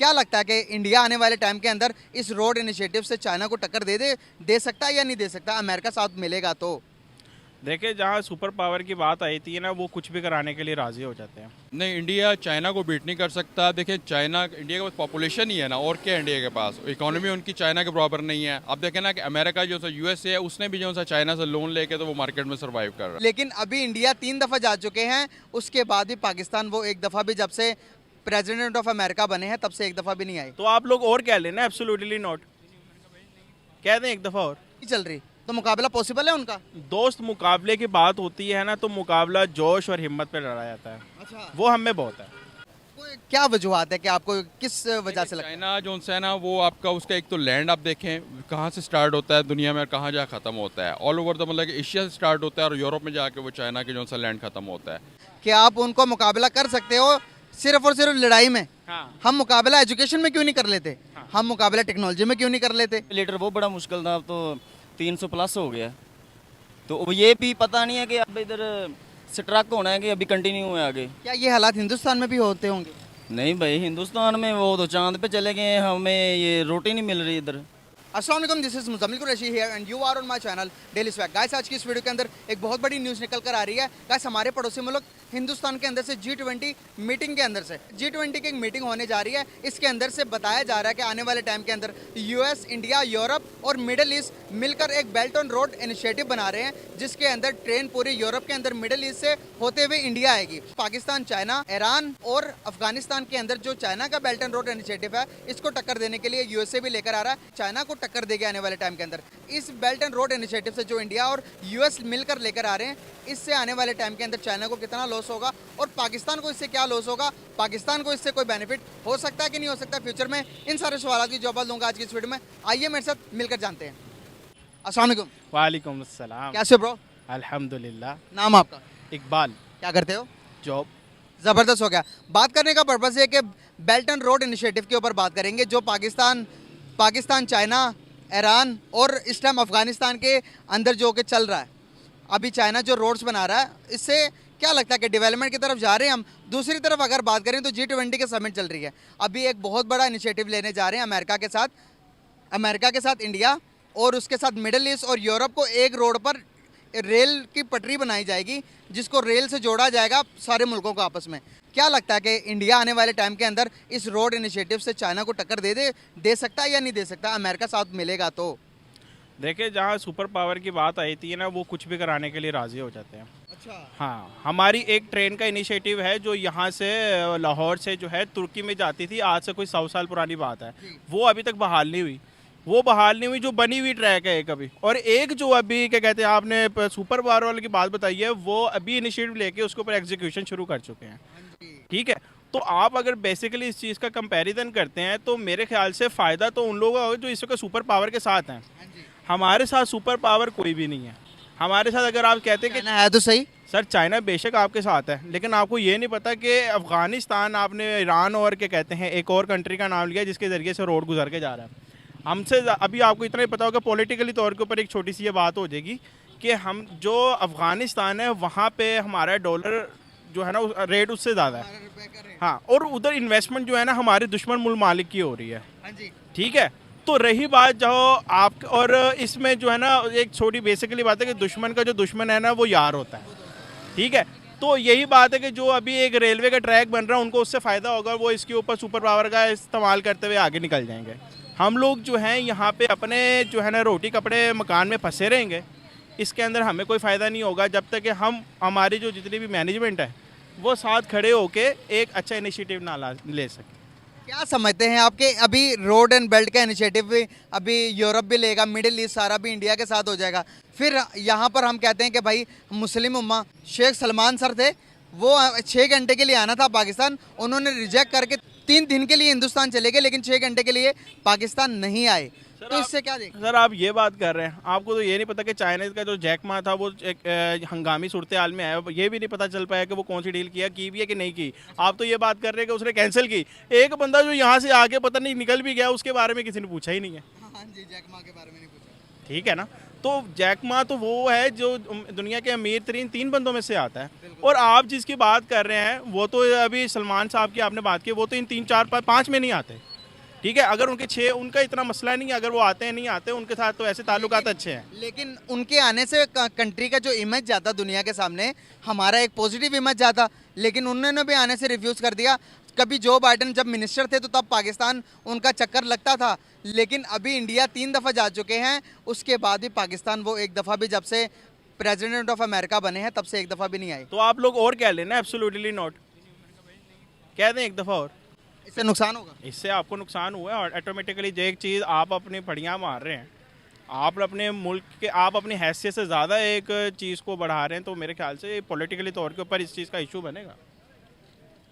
क्या लगता है कि इंडिया आने वाले टाइम के अंदर इस रोड इनिशिएटिव से चाइना को टक्कर दे सकता है या नहीं दे सकता? अमेरिका साथ मिलेगा तो? देखिए, जहाँ सुपर पावर की बात आई थी ना, वो कुछ भी कराने के लिए राजी हो जाते हैं। नहीं, इंडिया चाइना को बीट नहीं कर सकता। देखिए, चाइना इंडिया के पास पॉपुलेशन ही है ना, और क्या इंडिया के पास इकोनॉमी उनकी चाइना के बराबर नहीं है। अब देखें ना कि अमेरिका जो सा यूएसए है, उसने भी जो सा चाइना से लोन लेके तो वो मार्केट में सर्वाइव कर रहा है। लेकिन अभी इंडिया 3 दफ़ा जा चुके हैं, उसके बाद भी पाकिस्तान वो एक दफ़ा भी, जब से प्रेसिडेंट ऑफ अमेरिका बने हैं तब से एक दफ़ा भी नहीं आई। तो आप लोग और कह लेना, एब्सोल्युटली नॉट, कह दें एक दफ़ा और। नहीं चल रही तो मुकाबला पॉसिबल है उनका? दोस्त मुकाबले की बात होती है ना, तो मुकाबला जोश और हिम्मत पे लड़ा जाता है। अच्छा, वो हम में बहुत है। क्या वजूहत है कि आपको किस वजह से लगता है? चाइना जो है ना, वो आपका उसका एक तो लैंड आप देखें कहाँ से स्टार्ट होता है दुनिया में और कहाँ जा खत्म होता है। ऑल ओवर द मतलब कि एशिया से स्टार्ट होता है और यूरोप में जाके वो चाइना के जो सा लैंड खत्म होता है। कि आप उनको मुकाबला कर सकते हो सिर्फ और सिर्फ लड़ाई में? हाँ। हम मुकाबला एजुकेशन में क्यों नहीं कर लेते? हम मुकाबला टेक्नोलॉजी में क्यों नहीं कर लेते? लीटर वो बड़ा मुश्किल था, अब तो 300 प्लस हो गया। तो अब ये भी पता नहीं है कि अब इधर स्ट्रक होना है कि अभी कंटिन्यू है आगे। क्या ये हालात हिंदुस्तान में भी होते होंगे? नहीं भाई, हिंदुस्तान में वो तो चांद पे चले गए हैं, हमें ये रोटी नहीं मिल रही इधर। अस्सलाम वालेकुम, this is Muzammil Qureshi here and you are on my channel Daily Swag. Guys, आज की इस वीडियो के अंदर एक बहुत बड़ी न्यूज़ निकल कर आ रही है। गाइस, हमारे पड़ोसी मुल्क हिंदुस्तान के अंदर से G20 मीटिंग के अंदर से G20 की एक मीटिंग होने जा रही है। इसके अंदर से बताया जा रहा है कि आने वाले टाइम के अंदर यूएस, इंडिया, यूरोप और मिडल ईस्ट मिलकर एक बेल्ट ऑन रोड इनिशिएटिव बना रहे हैं, जिसके अंदर ट्रेन पूरी यूरोप के अंदर मिडल ईस्ट से होते हुए इंडिया आएगी। पाकिस्तान, चाइना, ईरान और अफगानिस्तान के अंदर जो चाइना का बेल्ट एंड रोड इनिशिएटिव है, इसको टक्कर देने के लिए यूएसए भी लेकर आ रहा है। चाइना को टक्कर देगी आने वाले टाइम के अंदर। इस बेल्ट एंड रोड इनिशिएटिव से जो इंडिया और यूएस मिलकर लेकर आ रहे हैं, इससे आने वाले टाइम के अंदर चाइना को कितना लॉस होगा और पाकिस्तान को इससे क्या लॉस होगा, पाकिस्तान को इससे कोई बेनिफिट हो सकता है कि नहीं हो सकता फ्यूचर में, इन सारे सवालों की जवाब दूंगा आज की इस वीडियो में। आइए मेरे साथ मिलकर जानते हैं। अस्सलाम वालेकुम। वालेकुम अस्सलाम। कैसे ब्रो? अल्हम्दुलिल्लाह। नाम आपका? इकबाल। क्या करते हो? जॉब। ज़बरदस्त हो गया। बात करने का पर्पज़ है कि बेल्ट एंड रोड इनिशिएटिव के ऊपर बात करेंगे, जो पाकिस्तान, चाइना, ईरान और इस टाइम अफगानिस्तान के अंदर जो कि चल रहा है। अभी चाइना जो रोड्स बना रहा है, इससे क्या लगता है कि डेवलपमेंट की तरफ जा रहे हैं हम? दूसरी तरफ अगर बात करें तो G20 के समिट चल रही है। अभी एक बहुत बड़ा इनिशिएटिव लेने जा रहे हैं अमेरिका के साथ इंडिया और उसके साथ मिडल ईस्ट और यूरोप को एक रोड पर रेल की पटरी बनाई जाएगी, जिसको रेल से जोड़ा जाएगा सारे मुल्कों को आपस में। क्या लगता है कि इंडिया आने वाले टाइम के अंदर इस रोड इनिशिएटिव से चाइना को टक्कर दे सकता है या नहीं दे सकता? अमेरिका साथ मिलेगा तो? देखिए, जहाँ सुपर पावर की बात आई थी ना, वो कुछ भी कराने के लिए राजी हो जाते हैं। अच्छा, हाँ, हमारी एक ट्रेन का इनिशिएटिव है जो यहाँ से लाहौर से जो है तुर्की में जाती थी, आज से कोई 100 साल पुरानी बात है। वो अभी तक बहाल नहीं हुई। जो बनी हुई ट्रैक है एक अभी, और एक जो अभी क्या कहते हैं, आपने सुपर पावर वाले की बात बताई है, वो अभी इनिशिएटिव लेके उसके ऊपर एग्जीक्यूशन शुरू कर चुके हैं। ठीक है, तो आप अगर बेसिकली इस चीज़ का कंपैरिजन करते हैं तो मेरे ख्याल से फ़ायदा तो उन लोगों का होगा जो इस वक्त सुपर पावर के साथ हैं। हमारे साथ सुपर पावर कोई भी नहीं है। हमारे साथ अगर आप कहते हैं कि चाइना है तो सही। सर, चाइना बेशक आपके साथ है, लेकिन आपको ये नहीं पता कि अफगानिस्तान, आपने ईरान और क्या कहते हैं एक और कंट्री का नाम लिया जिसके ज़रिए से रोड गुजर के जा रहा है। हमसे अभी आपको इतना ही पता होगा, पॉलिटिकली तौर के ऊपर एक छोटी सी ये बात हो जाएगी कि हम जो अफगानिस्तान है वहाँ पे हमारा डॉलर जो है ना रेट उससे ज़्यादा है। हाँ, और उधर इन्वेस्टमेंट जो है ना हमारे दुश्मन मुल्क की हो रही है। ठीक है, तो रही बात जो आप, और इसमें जो है ना एक छोटी बेसिकली बात है कि दुश्मन का जो दुश्मन है ना वो यार होता है। ठीक है, तो यही बात है कि जो अभी एक रेलवे का ट्रैक बन रहा है उनको उससे फ़ायदा होगा, वो इसके ऊपर सुपर पावर का इस्तेमाल करते हुए आगे निकल जाएंगे। हम लोग जो हैं यहाँ पे अपने जो है ना रोटी कपड़े मकान में फंसे रहेंगे। इसके अंदर हमें कोई फ़ायदा नहीं होगा जब तक कि हमारी जो जितनी भी मैनेजमेंट है वो साथ खड़े होके एक अच्छा इनिशिएटिव ना ले सके। क्या समझते हैं आपके? अभी रोड एंड बेल्ट का इनिशिएटिव भी अभी यूरोप भी लेगा, मिडिल ईस्ट सारा भी इंडिया के साथ हो जाएगा। फिर यहाँ पर हम कहते हैं कि भाई मुस्लिम उम्मा, शेख सलमान सर थे, वो 6 घंटे के लिए आना था पाकिस्तान, उन्होंने रिजेक्ट करके 3 दिन के लिए हिंदुस्तान चले गए, लेकिन 6 घंटे के लिए पाकिस्तान नहीं आए। तो इससे क्या देखें? सर, आप ये बात कर रहे हैं, आपको तो ये नहीं पता कि चाइना का जो जैक मा था वो एक हंगामी सूरत हाल में आया। ये भी नहीं पता चल पाया कि वो कौन सी डील की भी है कि नहीं की। आप तो ये बात कर रहे हैं कि उसने कैंसिल की। एक बंदा जो यहाँ से आके पता नहीं निकल भी गया, उसके बारे में किसी ने पूछा ही नहीं है। हाँ जी, जैक मा के बारे में नहीं पूछा। ठीक है ना, तो जैक मा तो वो है जो दुनिया के अमीर तरीन 3 बंदों में से आता है। और आप जिसकी बात कर रहे हैं वो तो अभी सलमान साहब की आपने बात की, वो तो इन 3 4 5 में नहीं आते। ठीक है, अगर उनका इतना मसला नहीं है, अगर वो आते हैं नहीं आते, उनके साथ तो ऐसे ताल्लुकात अच्छे हैं। लेकिन उनके आने से कंट्री का जो इमेज जाता दुनिया के सामने, हमारा एक पॉजिटिव इमेज जाता, लेकिन उन्होंने भी आने से रिफ्यूज़ कर दिया। कभी जो बाइडन जब मिनिस्टर थे तो तब पाकिस्तान उनका चक्कर लगता था, लेकिन अभी इंडिया 3 दफ़ा जा चुके हैं, उसके बाद भी पाकिस्तान वो एक दफ़ा भी जब से प्रेसिडेंट ऑफ अमेरिका बने हैं तब से एक दफ़ा भी नहीं आए। तो आप लोग और कह लेना, एब्सोल्युटली नॉट, कह दें एक दफ़ा और, इससे नुकसान होगा। इससे आपको नुकसान हुआ है। और ऑटोमेटिकली जो एक चीज़ आप अपनी फड़ियाँ मार रहे हैं, आप अपने मुल्क के, आप अपनी हैसियत से ज़्यादा एक चीज़ को बढ़ा रहे हैं, तो मेरे ख्याल से पॉलिटिकली तौर के ऊपर इस चीज़ का इशू बनेगा।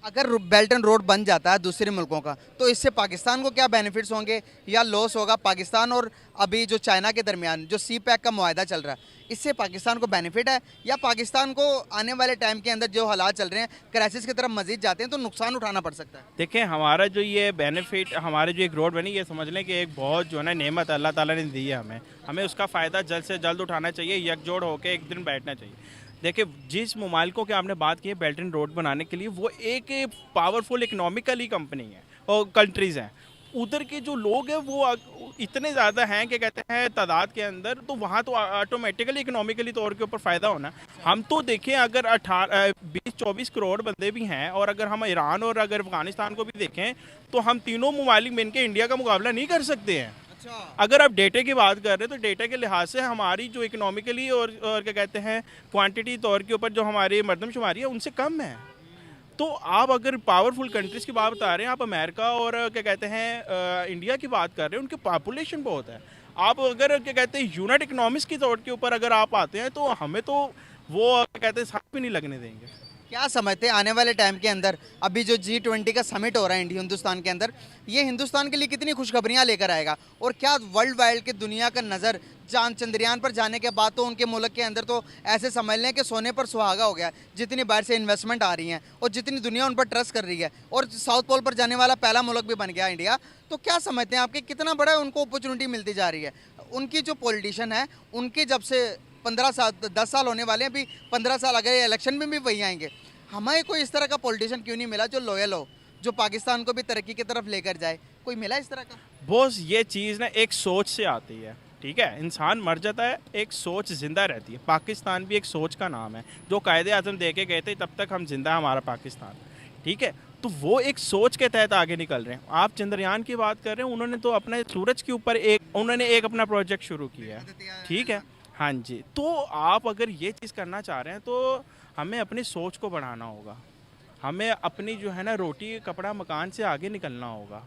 अगर बेल्ट एंड रोड बन जाता है दूसरे मुल्कों का, तो इससे पाकिस्तान को क्या बेनिफिट्स होंगे या लॉस होगा? पाकिस्तान और अभी जो चाइना के दरमियान जो सी पैक का मुआहदा चल रहा है, इससे पाकिस्तान को बेनिफिट है या पाकिस्तान को आने वाले टाइम के अंदर जो हालात चल रहे हैं क्राइसिस की तरफ मजीद जाते हैं तो नुकसान उठाना पड़ सकता है? देखें, हमारा जो ये बेनिफिट, हमारे जो एक रोड बनी, ये समझ लें कि एक बहुत जो है ना नेमत अल्लाह ताला ने दी है हमें उसका फ़ायदा जल्द से जल्द उठाना चाहिए, यकजोड़ होकर एक दिन बैठना चाहिए। देखिए, जिस मुमालिकों की आपने बात की है बेल्ट एंड रोड बनाने के लिए, वो एक पावरफुल इकोनॉमिकली कंपनी है और कंट्रीज़ हैं। उधर के जो लोग हैं वो इतने ज़्यादा हैं कि कहते हैं तादाद के अंदर, तो वहाँ तो ऑटोमेटिकली इकोनॉमिकली तौर के ऊपर फ़ायदा होना। हम तो देखें, अगर 20-24 करोड़ बंदे भी हैं, और अगर हम ईरान और अगर अफ़गानिस्तान को भी देखें, तो हम तीनों मुमालिक मिल के इंडिया का मुकाबला नहीं कर सकते हैं। अगर आप डेटे की बात कर रहे हैं तो डेटा के लिहाज से हमारी जो इकोनॉमिकली और क्या कहते हैं क्वांटिटी तौर के ऊपर जो हमारी मर्दमशुमारी है उनसे कम है। तो आप अगर पावरफुल कंट्रीज़ की बात बता रहे हैं, आप अमेरिका और क्या कहते हैं इंडिया की बात कर रहे हैं, उनकी पॉपुलेशन बहुत है। आप अगर क्या कहते हैं यूनिट इकनॉमिक्स की तौर के ऊपर अगर आप आते हैं, तो हमें तो वो क्या कहते हैं साथ भी नहीं लगने देंगे। क्या समझते हैं आने वाले टाइम के अंदर अभी जो G20 का समिट हो रहा है इंडिया हिंदुस्तान के अंदर, ये हिंदुस्तान के लिए कितनी खुशखबरियां लेकर आएगा? और क्या वर्ल्ड वाइड की दुनिया का नज़र चांद चंद्रयान पर जाने के बाद तो उनके मुल्क के अंदर तो ऐसे समझ लें कि सोने पर सुहागा हो गया, जितनी बाहर से इन्वेस्टमेंट आ रही हैं और जितनी दुनिया उन पर ट्रस्ट कर रही है, और साउथ पोल पर जाने वाला पहला मुल्क भी बन गया इंडिया। तो क्या समझते हैं आपके कितना बड़ा उनको अपॉर्चुनिटी मिलती जा रही है? उनकी जो पॉलिटिशियन है, उनके जब से 15 साल 10 साल होने वाले हैं, अभी 15 साल अगर इलेक्शन में भी वही आएंगे, हमें कोई इस तरह का पॉलिटिशियन क्यों नहीं मिला जो लॉयल हो, जो पाकिस्तान को भी तरक्की की तरफ लेकर जाए? कोई मिला इस तरह का? बॉस, ये चीज़ ना एक सोच से आती है, ठीक है? इंसान मर जाता है, एक सोच ज़िंदा रहती है। पाकिस्तान भी एक सोच का नाम है, जो कायदे आज़म दे के गए थे तब तक हम जिंदा है हमारा पाकिस्तान, ठीक है? तो वो एक सोच के तहत आगे निकल रहे हैं। आप चंद्रयान की बात कर रहे हैं, उन्होंने तो अपने सूरज के ऊपर उन्होंने एक अपना प्रोजेक्ट शुरू किया है, ठीक है? हाँ जी। तो आप अगर ये चीज़ करना चाह रहे हैं तो हमें अपनी सोच को बढ़ाना होगा, हमें अपनी जो है ना रोटी कपड़ा मकान से आगे निकलना होगा।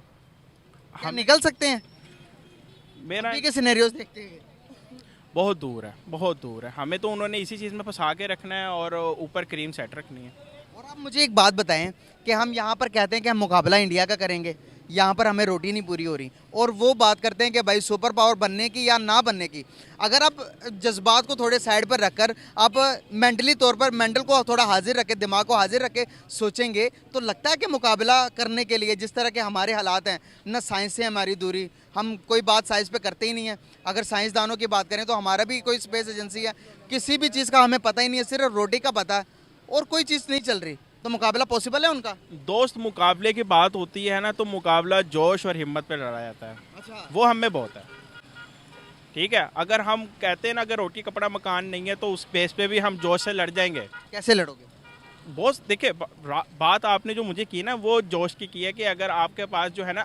हम निकल सकते हैं? मेरा अभी के सिनेरियोस देखते हैं बहुत दूर है, बहुत दूर है। हमें तो उन्होंने इसी चीज़ में फंसा के रखना है और ऊपर क्रीम सेट रखनी है। और आप मुझे एक बात बताएं कि हम यहाँ पर कहते हैं कि हम मुकाबला इंडिया का करेंगे, यहाँ पर हमें रोटी नहीं पूरी हो रही, और वो बात करते हैं कि भाई सुपर पावर बनने की या ना बनने की। अगर आप जज्बात को थोड़े साइड पर रखकर आप मेंटली तौर पर मेंटल को थोड़ा हाजिर रखें, दिमाग को हाजिर रख के सोचेंगे, तो लगता है कि मुकाबला करने के लिए जिस तरह के हमारे हालात हैं, न साइंस से हमारी दूरी, हम कोई बात साइंस पे करते ही नहीं है। अगर साइंसदानों की बात करें तो हमारा भी कोई स्पेस एजेंसी है, किसी भी चीज़ का हमें पता ही नहीं है, सिर्फ रोटी का पता है और कोई चीज़ नहीं चल रही, तो मुकाबला पॉसिबल है उनका? दोस्त, मुकाबले की बात होती है ना, तो मुकाबला जोश और हिम्मत पे लड़ा जाता है। अच्छा, वो हमें बहुत है, ठीक है? अगर हम कहते हैं ना अगर रोटी कपड़ा मकान नहीं है, तो उस बेस पे भी हम जोश से लड़ जाएंगे। कैसे लड़ोगे? बॉस देखिए, बात आपने जो मुझे की ना वो जोश की है कि अगर आपके पास जो है ना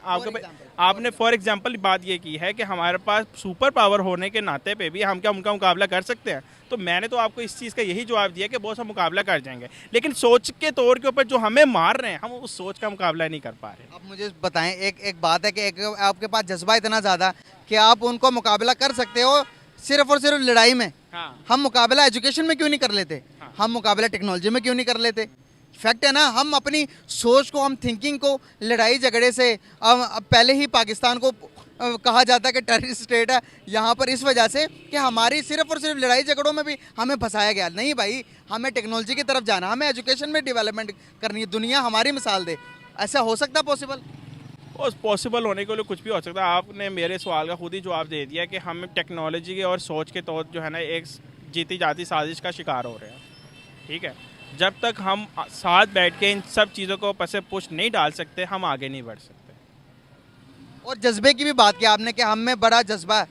आपने फॉर एग्जांपल बात ये की है कि हमारे पास सुपर पावर होने के नाते पे भी हम क्या उनका मुकाबला कर सकते हैं। तो मैंने तो आपको इस चीज़ का यही जवाब दिया कि बॉस हम मुकाबला कर जाएंगे, लेकिन सोच के तौर के ऊपर जो हमें मार रहे हैं, हम उस सोच का मुकाबला नहीं कर पा रहे। अब मुझे बताएं, एक बात है कि आपके पास जज्बा इतना ज़्यादा कि आप उनको मुकाबला कर सकते हो सिर्फ और सिर्फ लड़ाई में। हाँ। हम मुकाबला एजुकेशन में क्यों नहीं कर लेते? हाँ। हम मुकाबला टेक्नोलॉजी में क्यों नहीं कर लेते? फैक्ट है ना, हम अपनी सोच को, हम थिंकिंग को लड़ाई झगड़े से पहले ही पाकिस्तान को कहा जाता है कि टेररिस्ट स्टेट है यहाँ पर, इस वजह से कि हमारी सिर्फ और सिर्फ लड़ाई झगड़ों में भी हमें फंसाया गया। नहीं भाई, हमें टेक्नोलॉजी की तरफ जाना, हमें एजुकेशन में डेवलपमेंट करनी है, दुनिया हमारी मिसाल दे। ऐसा हो सकता है पॉसिबल? और पॉसिबल होने के लिए कुछ भी हो सकता है। आपने मेरे सवाल का खुद ही जवाब दे दिया कि हम टेक्नोलॉजी के और सोच के तौर जो है ना एक जीती जाती साजिश का शिकार हो रहे हैं, ठीक है? जब तक हम साथ बैठ के इन सब चीज़ों को पसे पुश नहीं डाल सकते, हम आगे नहीं बढ़ सकते। और जज्बे की भी बात की आपने कि हम में बड़ा जज्बा है,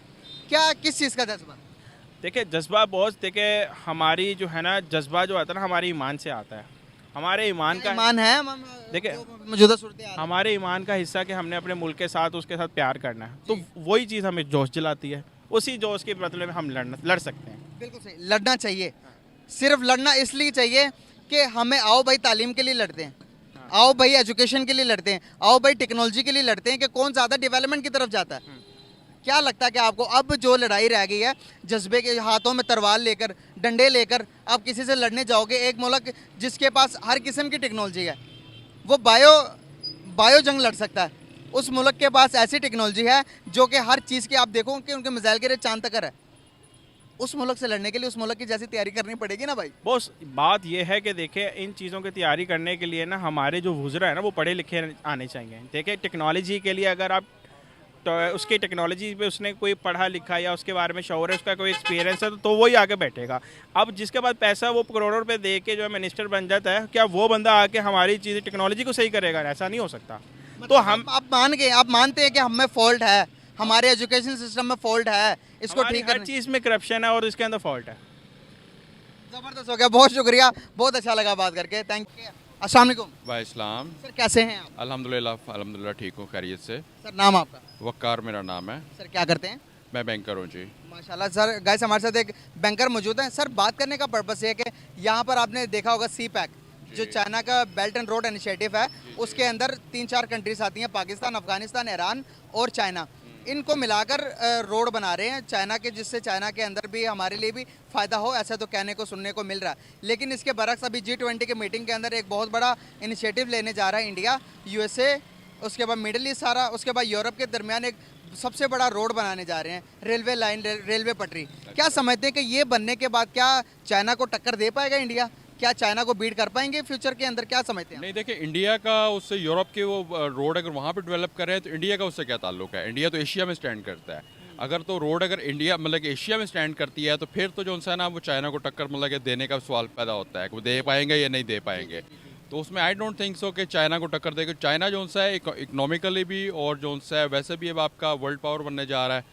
क्या किस चीज़ का जज्बा? देखिए जज्बा बहुत, देखिए हमारी जो है ना जज्बा जो आता है ना हमारे ईमान से आता है। हमारे ईमान का ईमान है देखिए, जो मौजूदा सूरत हाल है। हमारे ईमान का हिस्सा कि हमने अपने मुल्क के साथ उसके साथ प्यार करना है, तो वही चीज़ हमें जोश दिलाती है। उसी जोश के बदले में हम लड़ सकते हैं। बिल्कुल सही, लड़ना चाहिए। सिर्फ लड़ना इसलिए चाहिए कि हमें आओ भाई तालीम के लिए लड़ते हैं, आओ भाई एजुकेशन के लिए लड़ते हैं, आओ भाई टेक्नोलॉजी के लिए लड़ते हैं कि कौन ज़्यादा डेवलपमेंट की तरफ जाता है। क्या लगता है कि आपको अब जो लड़ाई रह गई है जज्बे के, हाथों में तलवार लेकर डंडे लेकर आप किसी से लड़ने जाओगे, एक मुल्क जिसके पास हर किस्म की टेक्नोलॉजी है, वो बायो जंग लड़ सकता है, उस मुल्क के पास ऐसी टेक्नोलॉजी है जो कि हर चीज़ की आप देखो कि उनके मिसाइल के रेट चांद तक है, उस मुल्क से लड़ने के लिए उस मुल्क की जैसी तैयारी करनी पड़ेगी ना भाई। बॉस बात यह है कि देखिए इन चीज़ों की तैयारी करने के लिए ना हमारे जो वुज़रा है ना वो पढ़े लिखे आने चाहिए। देखिए टेक्नोलॉजी के लिए अगर आप तो उसकी टेक्नोलॉजी पे उसने कोई पढ़ा लिखा या उसके बारे में शौर है, उसका कोई एक्सपीरियंस है, तो वही आके बैठेगा। अब जिसके पास पैसा वो करोड़ों रुपए दे के जो है मिनिस्टर बन जाता है, क्या वो बंदा आके हमारी चीज़ टेक्नोलॉजी को सही करेगा? ऐसा नहीं हो सकता। तो हम आप मानते हैं कि हम में फॉल्ट है, हमारे एजुकेशन सिस्टम में फॉल्ट है, इसको हमारी ठीक हर करना चीज़ में करप्शन है और इसके अंदर फॉल्ट है। जबरदस्त हो गया, बहुत शुक्रिया, बहुत अच्छा लगा बात करके, थैंक यू। अस्सलाम वालेकुम वाह इस्लाम। सर, कैसे हैं आप? अल्हम्दुलिल्लाह अल्हम्दुलिल्लाह ठीक हूँ, खैरियत से। सर नाम आपका? वक्कार मेरा नाम है। सर क्या करते हैं? मैं बैंकर हूँ जी। माशाल्लाह सर, गाइस हमारे साथ एक बैंकर मौजूद है। सर बात करने का पर्पस ये है कि यहाँ पर आपने देखा होगा सी पैक, जो चाइना का बेल्ट एंड रोड इनिशिएटिव है, उसके अंदर 3-4 कंट्रीज आती हैं, पाकिस्तान, अफगानिस्तान, ईरान और चाइना। इनको मिलाकर रोड बना रहे हैं चाइना के, जिससे चाइना के अंदर भी हमारे लिए भी फ़ायदा हो, ऐसा तो कहने को सुनने को मिल रहा है। लेकिन इसके बरक्स अभी G20 के मीटिंग के अंदर एक बहुत बड़ा इनिशिएटिव लेने जा रहा है इंडिया, USA, उसके बाद मिडल ईस्ट सारा, उसके बाद यूरोप के दरमियान एक सबसे बड़ा रोड बनाने जा रहे हैं, रेलवे लाइन, रेलवे पटरी। क्या समझते हैं कि ये बनने के बाद क्या चाइना को टक्कर दे पाएगा इंडिया? क्या चाइना को बीट कर पाएंगे फ्यूचर के अंदर? क्या समझते हैं? नहीं देखिए, इंडिया का उससे यूरोप के वो रोड अगर वहाँ पे डेवलप कर रहे हैं तो इंडिया का उससे क्या ताल्लुक है? इंडिया तो एशिया में स्टैंड करता है। अगर तो रोड अगर इंडिया मतलब कि एशिया में स्टैंड करती है तो फिर तो जो है ना वो चाइना को टक्कर मतलब कि देने का सवाल पैदा होता है कि वो दे पाएंगे या नहीं दे पाएंगे। तो उसमें आई डोंट थिंक सो कि चाइना को टक्कर देगा। चाइना जो है इकोनॉमिकली भी और जो है वैसे भी अब आपका वर्ल्ड पावर बनने जा रहा है,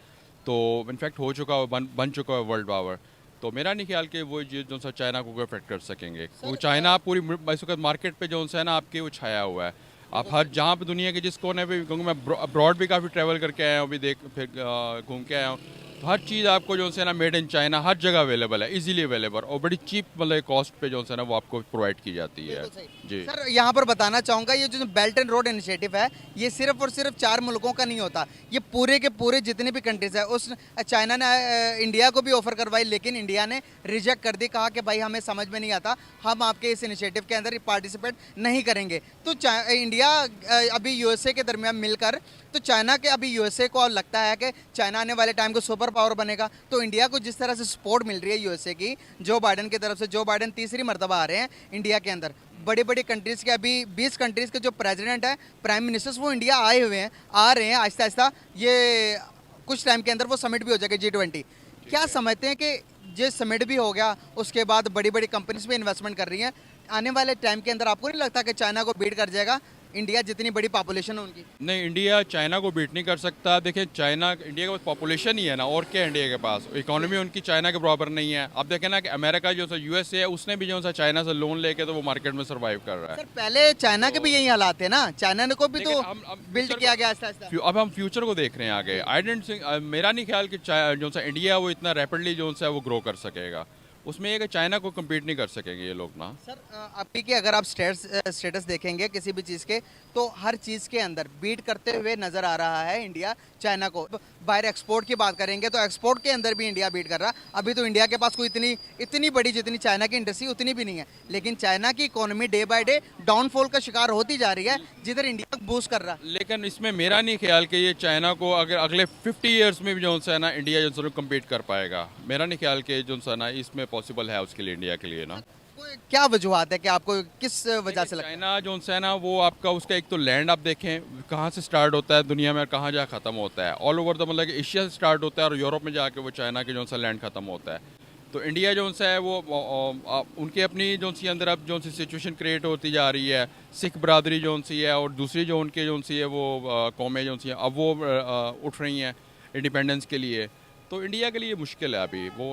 तो इनफैक्ट हो चुका है, बन चुका है वर्ल्ड पावर। तो मेरा नहीं ख्याल कि वो चीज़ जो है चाइना को अफेक्ट कर सकेंगे, क्योंकि चाइना पूरी इस वक्त मार्केट पे जो है ना आपके वो छाया हुआ है। आप हर जहाँ पे दुनिया के जिस कोने पे, क्योंकि मैं अब्रॉड भी काफ़ी ट्रैवल करके आया हूँ, अभी फिर घूम के आया हूँ, तो हर चीज़ आपको जो है ना मेड इन चाइना हर जगह अवेलेबल है, इजीली अवेलेबल, और बड़ी चीप मतलब कॉस्ट पे जो है ना वो आपको प्रोवाइड की जाती है जी। सर यहाँ पर बताना चाहूँगा, ये जो बेल्ट एंड रोड इनिशिएटिव है, ये सिर्फ और सिर्फ 4 मुल्कों का नहीं होता, ये पूरे के पूरे जितने भी कंट्रीज है, उस चाइना ने इंडिया को भी ऑफर करवाई, लेकिन इंडिया ने रिजेक्ट कर दी, कहा कि भाई हमें समझ में नहीं आता, हम आपके इस इनिशिएटिव के अंदर पार्टिसिपेट नहीं करेंगे। तो इंडिया अभी USA के दरमियान मिलकर, तो चाइना के अभी USA को लगता है कि चाइना आने वाले टाइम को सुपर पावर बनेगा, तो इंडिया को जिस तरह से सपोर्ट मिल रही है USA की, जो बाइडन की तरफ से, जो बाइडन तीसरी मरतबा आ रहे हैं इंडिया के अंदर, बड़ी बड़ी कंट्रीज़ के अभी 20 कंट्रीज़ के जो प्रेसिडेंट है, प्राइम मिनिस्टर्स, वो इंडिया आए हुए हैं, आ रहे हैं आहिस्ता आहिस्ता, ये कुछ टाइम के अंदर वो समिट भी हो जाएगा G20। क्या समझते हैं कि ये समिट भी हो गया, उसके बाद बड़ी बड़ी कंपनीज भी इन्वेस्टमेंट कर रही हैं, आने वाले टाइम के अंदर आपको नहीं लगता कि चाइना को बीट कर जाएगा इंडिया, जितनी बड़ी पॉपुलेशन है उनकी? नहीं, इंडिया चाइना को बीट नहीं कर सकता। देखिए चाइना, इंडिया के पास पॉपुलेशन ही है ना, और क्या है इंडिया के पास? इकोनॉमी उनकी चाइना के बराबर नहीं है। आप देखें ना कि अमेरिका जो है USA है, उसने भी जो है चाइना से लोन लेके तो वो मार्केट में सर्वाइव कर रहा है। सर पहले चाइना के भी यही हालात थे ना, चाइना ने को भी तो बिल्ड किया गया आहिस्ता आहिस्ता। अब हम फ्यूचर को देख रहे हैं आगे। आई डेंट थिंक, मेरा नहीं ख्याल कि जो है इंडिया वो इतना रैपिडली जो है वो ग्रो कर सकेगा। उसमें ये कि चाइना को कम्पीट नहीं कर सकेंगे ये लोग ना। सर अभी के अगर आप स्टेटस देखेंगे किसी भी चीज़ के, तो हर चीज़ के अंदर बीट करते हुए नज़र आ रहा है इंडिया चाइना को। बाहर एक्सपोर्ट की बात करेंगे तो एक्सपोर्ट के अंदर भी इंडिया बीट कर रहा। अभी तो इंडिया के पास कोई इतनी बड़ी जितनी चाइना की इंडस्ट्री उतनी भी नहीं है, लेकिन चाइना की economy day by day downfall का शिकार होती जा रही है, जिधर इंडिया बूस्ट कर रहा। लेकिन इसमें मेरा नहीं ख्याल कि ये चाइना को अगर अगले 50 ईयर्स में भी जो है ना इंडिया जो है कम्पीट कर पाएगा। मेरा नहीं ख्याल कि जो है ना इसमें पॉसिबल है उसके लिए, इंडिया के लिए ना। क्या वजूहत है कि आपको किस वजह से लगता है? चाइना जो है ना वो आपका उसका एक तो लैंड आप देखें कहाँ से स्टार्ट होता है दुनिया में और कहाँ जा ख़त्म होता है। ऑल ओवर द मतलब एशिया से स्टार्ट होता है और यूरोप में जाके वो चाइना के जो सा लैंड ख़त्म होता है। तो इंडिया जो सा है वो उनके अपनी जो सी अंदर अब जो सी सिचुएशन क्रिएट होती जा रही है, सिख बरादरी जो सी है और दूसरी जो उनके जो सी है वो कौमें जो सी हैं अब वो उठ रही हैं इंडिपेंडेंस के लिए। तो इंडिया के लिए मुश्किल है अभी वो,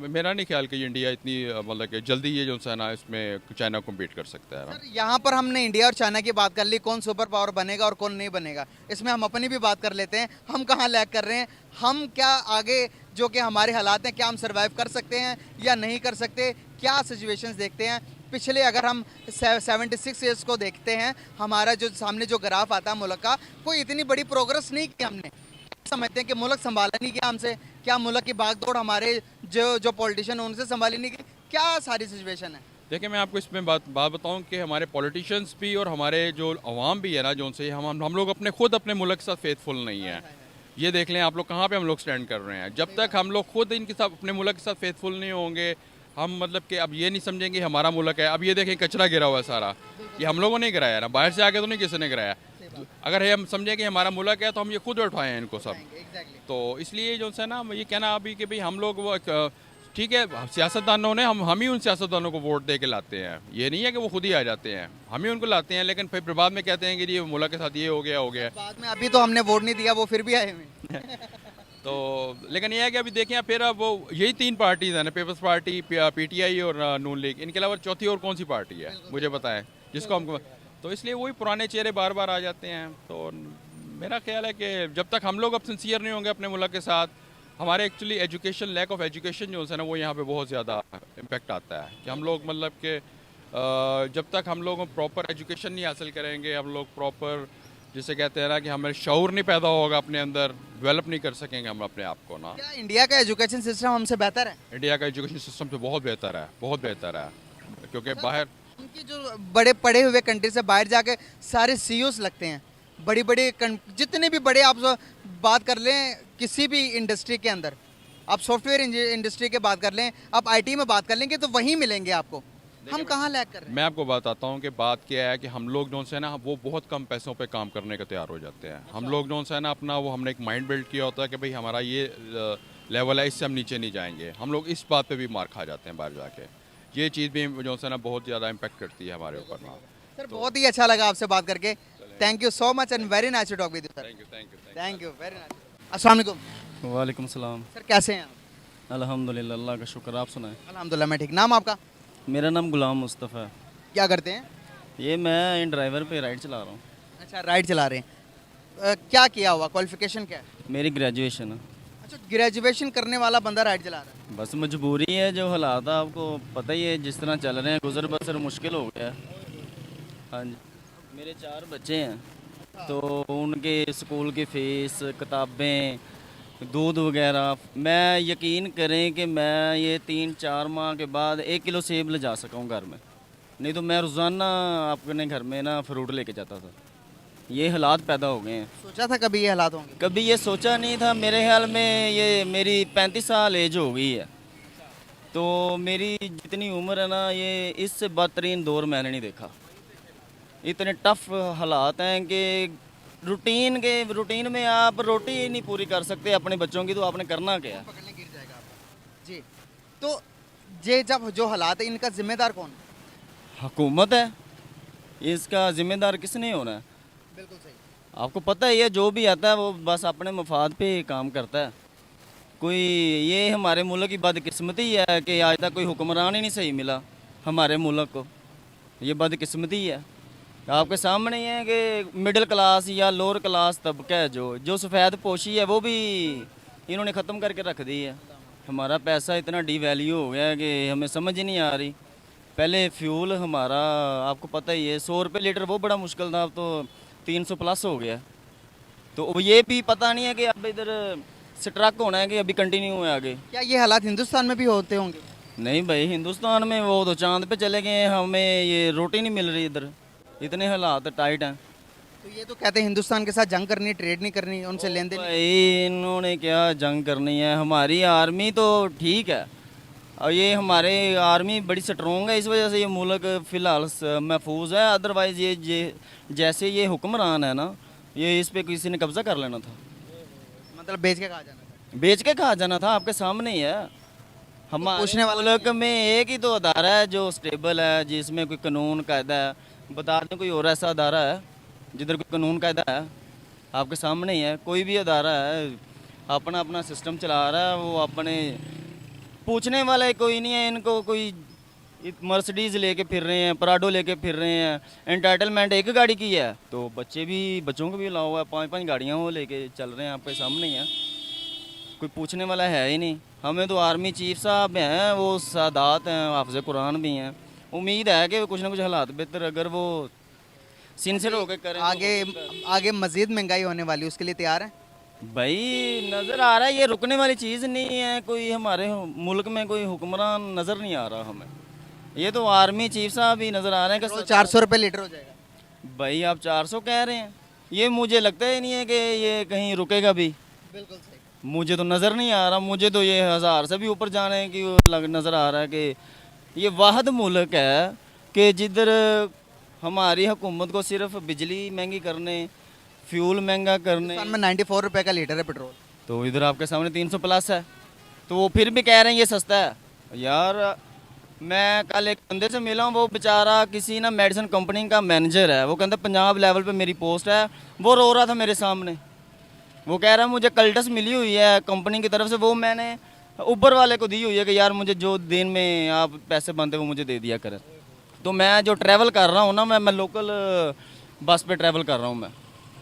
मेरा नहीं ख्याल कि इंडिया इतनी मतलब कि जल्दी ये जो है ना इसमें चाइना कम्पीट कर सकता है ना। सर यहाँ पर हमने इंडिया और चाइना की बात कर ली, कौन सुपर पावर बनेगा और कौन नहीं बनेगा, इसमें हम अपनी भी बात कर लेते हैं। हम कहाँ लैग कर रहे हैं, हम क्या आगे जो कि हमारे हालात हैं, क्या हम सर्वाइव कर सकते हैं या नहीं कर सकते, क्या सिचुएशंस देखते हैं। पिछले अगर हम 76 ईयर्स को देखते हैं, हमारा जो सामने जो ग्राफ आता है मुल्क का, कोई इतनी बड़ी प्रोग्रेस नहीं की हमने। समझते हैं कि मुल्क संभाला नहीं गया हमसे, क्या मुल्क की भागदौड़ हमारे जो पॉलिटिशियन हैं उनसे संभाली नहीं गई, क्या सारी सिचुएशन है। देखिए मैं आपको इसमें बात बताऊं कि हमारे पॉलिटिशियंस भी और हमारे जो अवाम भी है ना, जो उनसे हम लोग अपने मुल्क के साथ फेथफुल नहीं है। ये देख लें आप लोग कहाँ पे हम लोग स्टैंड कर रहे हैं। जब तक हम लोग खुद इनके साथ अपने मुल्क के साथ फेथफुल नहीं होंगे, हम मतलब कि अब ये नहीं समझेंगे हमारा मुल्क है। अब ये देखें कचरा गिरा हुआ है सारा, ये हम लोगों ने गिराया ना, बाहर से आके तो नहीं किसी ने गिराया। अगर हम समझें कि हमारा मुल्क है तो हम ये खुद उठाए हैं इनको सब। तो इसलिए जो है ना ये कहना अभी कि भाई हम लोग वो ठीक है, सियासतदानों ने हम ही उन सियासतदानों को वोट दे के लाते हैं। ये नहीं है कि वो खुद ही आ जाते हैं, हम ही उनको लाते हैं, लेकिन फिर बाद में कहते हैं कि ये मुल्क के साथ ये हो गया बाद में अभी तो हमने वोट नहीं दिया, वो फिर भी आए हुए तो लेकिन ये है कि अभी देखें फिर अब वो यही 3 पार्टीज हैं ना, पीपल्स पार्टी, पीटीआई और नून लीग, इनके अलावा चौथी और कौन सी पार्टी है मुझे बताएं जिसको हमको। तो इसलिए वही पुराने चेहरे बार बार आ जाते हैं। तो मेरा ख्याल है कि जब तक हम लोग अब सिंसियर नहीं होंगे अपने मुल्क के साथ, हमारे actually education, lack of education जो है ना वो यहाँ पे बहुत ज़्यादा इम्पेक्ट आता है कि हम लोग मतलब कि जब तक हम लोग प्रॉपर एजुकेशन नहीं हासिल करेंगे, हम लोग प्रॉपर जिसे कहते हैं ना कि हमें शऊर नहीं पैदा होगा अपने अंदर, डेवलप नहीं कर सकेंगे हम अपने आप को ना। क्या इंडिया का एजुकेशन सिस्टम हमसे बेहतर है? इंडिया का एजुकेशन सिस्टम तो बहुत बेहतर है, बहुत बेहतर है, क्योंकि बाहर उनकी जो बड़े पढ़े हुए कंट्री से बाहर जाके सारे सीईओस लगते हैं, बड़ी बड़ी जितने भी बड़े आप बात कर लें किसी भी इंडस्ट्री के अंदर, आप सॉफ्टवेयर इंडस्ट्री के बात कर लें, आप आईटी में बात कर लेंगे तो वहीं मिलेंगे आपको। हम कहाँ लैग कर रहे हैं? मैं आपको बताता हूँ कि बात क्या है कि हम लोग जो है ना वो बहुत कम पैसों पे काम करने का तैयार हो जाते हैं। हम लोग जो है ना अपना वो हमने एक माइंड बिल्ड किया होता है कि भाई हमारा ये लेवल है, इससे हम नीचे नहीं जाएंगे। हम लोग इस बात पे भी मार खा जाते हैं बाहर जाके। ये चीज़ भी जो है ना बहुत ज़्यादा इम्पेक्ट करती है हमारे ऊपर ना। सर बहुत ही अच्छा लगा आपसे बात करके, thank you so much and very nice to talk with you sir. Thank you very nice. अस्सलाम वालेकुम। वालेकुम सलाम। सर कैसे हैं आप? अल्हम्दुलिल्लाह, अल्लाह का शुक्र, आप सुनाएं। अल्हम्दुलिल्लाह मैं ठीक। नाम आपका? मेरा नाम गुलाम मुस्तफ़ा है। क्या करते हैं? ये मैं ड्राइवर पे राइड चला रहा हूँ। अच्छा राइड चला रहे हैं। क्या किया हुआ, क्वालिफिकेशन क्या है? मेरी ग्रेजुएशन है। अच्छा ग्रेजुएशन करने वाला बंदा राइड चला रहा है। बस मजबूरी है, जो हालात है आपको पता ही है, जिस तरह चल रहे हैं गुजर बसर मुश्किल हो गया है। हाँ जी, मेरे 4 बच्चे हैं तो उनके स्कूल की फ़ीस, किताबें, दूध वगैरह। मैं यकीन करें कि मैं ये 3-4 माह के बाद 1 किलो सेब ले जा सका हूँ घर में, नहीं तो मैं रोज़ाना अपने घर में ना फ्रूट लेके जाता था। ये हालात पैदा हो गए हैं। सोचा था कभी ये हालात होंगे? कभी ये सोचा नहीं था। मेरे ख्याल में ये मेरी 35 साल एज हो गई है, तो मेरी जितनी उम्र है ना, ये इससे बदतरीन दौर मैंने नहीं देखा। इतने टफ हालात हैं कि रूटीन में आप रोटी ही नहीं पूरी कर सकते अपने बच्चों की, तो आपने करना क्या है? पकड़ने गिर जाएगा आपका। जी तो ये जब जो हालात है इनका जिम्मेदार कौन है? हुकूमत है, इसका जिम्मेदार किसने होना है? बिल्कुल सही। आपको पता ही है जो भी आता है वो बस अपने मफाद पे काम करता है। कोई ये हमारे मुल्क की बदकिस्मती है कि आज तक कोई हुक्मरान ही नहीं सही मिला हमारे मुल्क को। ये बदकिस्मती है। आपके सामने ही है कि मिडिल क्लास या लोअर क्लास तबका है, जो सफ़ेद पोशी है वो भी इन्होंने ख़त्म करके रख दी है। हमारा पैसा इतना डिवैल्यू हो गया है कि हमें समझ ही नहीं आ रही। पहले फ्यूल हमारा आपको पता ही है 100 रुपये लीटर, वो बड़ा मुश्किल था, अब तो 300 प्लस हो गया। तो ये भी पता नहीं है कि अब इधर स्ट्रक होना है कि अभी कंटिन्यू है आगे। क्या ये हालात हिंदुस्तान में भी होते होंगे? नहीं भाई, हिंदुस्तान में वो तो चांद पे चले गए, हमें ये रोटी नहीं मिल रही इधर, इतने हालात टाइट हैं। तो ये तो कहते हैं हिंदुस्तान के साथ जंग करनी, ट्रेड नहीं करनी, उनसे लेन देन। भाई इन्होंने क्या जंग करनी है? हमारी आर्मी तो ठीक है, और ये हमारे आर्मी बड़ी स्ट्रॉन्ग है, इस वजह से ये मुल्क फ़िलहाल महफूज है। अदरवाइज़ ये जैसे ये हुक्मरान है ना, ये इस पे किसी ने कब्ज़ा कर लेना था। मतलब बेच के खा जाना था। बेच के खा जाना था, आपके सामने ही है। हमारे पूछने वाला मुल्क में एक ही तो अदारा है जो स्टेबल है, जिसमें कोई कानून कायदा है। बता दें कोई और ऐसा अदारा है जिधर कोई कानून कायदा है? आपके सामने ही है, कोई भी अदारा है अपना अपना सिस्टम चला रहा है, वो अपने पूछने वाला कोई नहीं है। इनको कोई मर्सिडीज लेके फिर रहे हैं, पराडो लेके फिर रहे हैं, एंटाइटलमेंट एक गाड़ी की है तो बच्चों को भी अलाउ हुआ है, 5-5 गाड़ियाँ वो लेके चल रहे हैं, आपके सामने ही है। कोई पूछने वाला है ही नहीं। हमें तो आर्मी चीफ साहब हैं, वो सादात हैं, हाफिज़ कुरान भी हैं। उम्मीद है कि कुछ ना कुछ हालात बेहतर अगर वो सिंसियर होकर करें तो आगे मजीद महंगाई होने वाली है, उसके लिए तैयार है? भाई नज़र आ रहा है ये रुकने वाली चीज़ नहीं है। कोई हमारे मुल्क में कोई हुक्मरान नज़र नहीं आ रहा हमें। ये तो आर्मी चीफ साहब ही नज़र आ रहे हैं कि 400 रुपये लीटर हो जाएगा। भाई आप 400 कह रहे हैं, ये मुझे लगता ही नहीं है कि ये कहीं रुकेगा भी। बिल्कुल सही। मुझे तो नज़र नहीं आ रहा, मुझे तो ये 1000 से भी ऊपर जाने की नज़र आ रहा है कि ये वाहद मुल्क है कि जिधर हमारी हुकूमत को सिर्फ बिजली महंगी करने, फ्यूल महंगा करने, हिंदुस्तान में 94 रुपये का लीटर है पेट्रोल। तो इधर आपके सामने 300 प्लस है, तो वो फिर भी कह रहे हैं ये सस्ता है। यार मैं कल एक बंदे से मिला हूँ, वो बेचारा किसी ना मेडिसिन कंपनी का मैनेजर है, वो कहता पंजाब लेवल पे मेरी पोस्ट है। वो रो रहा था मेरे सामने, वो कह रहा है मुझे कल्टस मिली हुई है कंपनी की तरफ से, वो मैंने ऊबर वाले को दी हुई है कि यार मुझे जो दिन में आप पैसे बनते वो मुझे दे दिया करें। तो मैं जो ट्रैवल कर रहा हूँ ना, मैं लोकल बस पे ट्रैवल कर रहा हूँ। मैं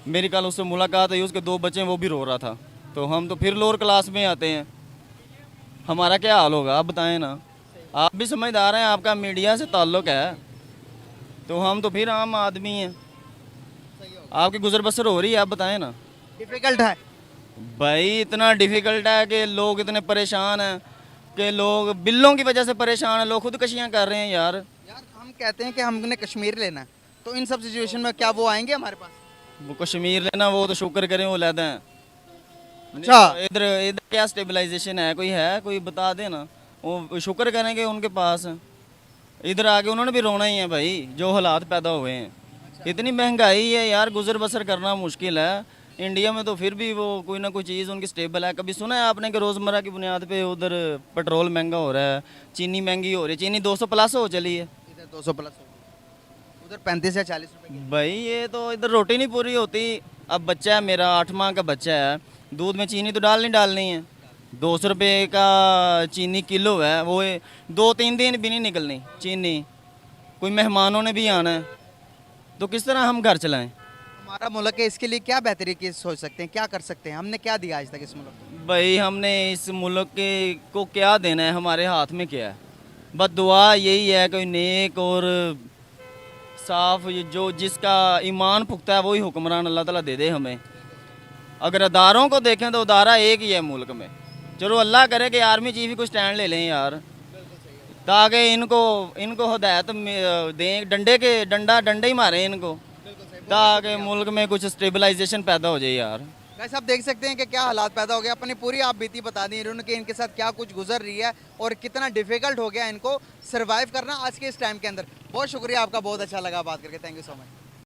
मेरी कल उससे मुलाकात हुई, उसके 2 बच्चे हैं, वो भी रो रहा था। तो हम तो फिर लोअर क्लास में आते हैं, हमारा क्या हाल होगा आप बताएं ना। आप भी समझदार हैं, आपका मीडिया से ताल्लुक़ है, तो हम तो फिर आम आदमी हैं। आपकी गुजर बसर हो रही है, आप बताएं ना। डिफिकल्ट है भाई इतना डिफ़िकल्ट है कि लोग इतने परेशान हैं कि लोग बिल्लों की वजह से परेशान हैं, लोग खुदकशियाँ कर रहे हैं यार। यार। हम कहते हैं कि हमने कश्मीर लेना है, तो इन सब सिचुएशन में क्या वो आएंगे हमारे पास? वो कश्मीर लेना, वो तो शुक्र करें वो लैदा हैं। अच्छा। इधर इधर क्या स्टेबलाइजेशन है, कोई बता दे ना। वो शुक्र करेंगे उनके पास है। इधर आके उन्होंने भी रोना ही है भाई, जो हालात पैदा हुए हैं। इतनी महंगाई है यार, गुजर बसर करना मुश्किल है। इंडिया में तो फिर भी वो कोई ना कोई चीज़ उनकी स्टेबल है। कभी सुना है आपने कि रोज़मर्रा की बुनियाद पे उधर पेट्रोल महंगा हो रहा है, चीनी महंगी हो रही है? चीनी 200 प्लस हो चली है, इधर 200 प्लस हो गई, उधर 35 या 40 रुपये की। भाई ये तो इधर रोटी नहीं पूरी होती। अब बच्चा है मेरा, 8 माह का बच्चा है, दूध में चीनी तो डालनी है। 200 रुपये का चीनी किलो है, वो 2-3 दिन भी नहीं निकलनी चीनी। कोई मेहमानों ने भी आना है, तो किस तरह हम घर चलाएं? हमारा मुल्क है, इसके लिए क्या बेहतरी की सोच सकते हैं, क्या कर सकते हैं? हमने क्या दिया आज तक इस मुल्क को? भाई हमने इस मुल्क के को क्या देना है, हमारे हाथ में क्या है? बस दुआ यही है कोई नेक और साफ जो जिसका ईमान पुख्ता है वही हुक्मरान अल्लाह ताला दे दे हमें। अगर अदारों को देखें तो अदारा एक ही है मुल्क में। चलो अल्लाह करे कि आर्मी चीफ ही कुछ स्टैंड ले लें यार, ताकि इनको हिदायत दें, डंडे ही मारें इनको, ताकि मुल्क में कुछ स्टेबलाइजेशन पैदा हो जाए यार। गाइस आप देख सकते हैं कि क्या हालात पैदा हो गया। अपनी पूरी आप बीती बता दी इन्होंने कि इनके साथ क्या कुछ गुजर रही है और कितना डिफिकल्ट हो गया इनको सर्वाइव करना आज के इस टाइम के अंदर। बहुत शुक्रिया आपका, बहुत अच्छा लगा बात करके, थैंक यू सो मच।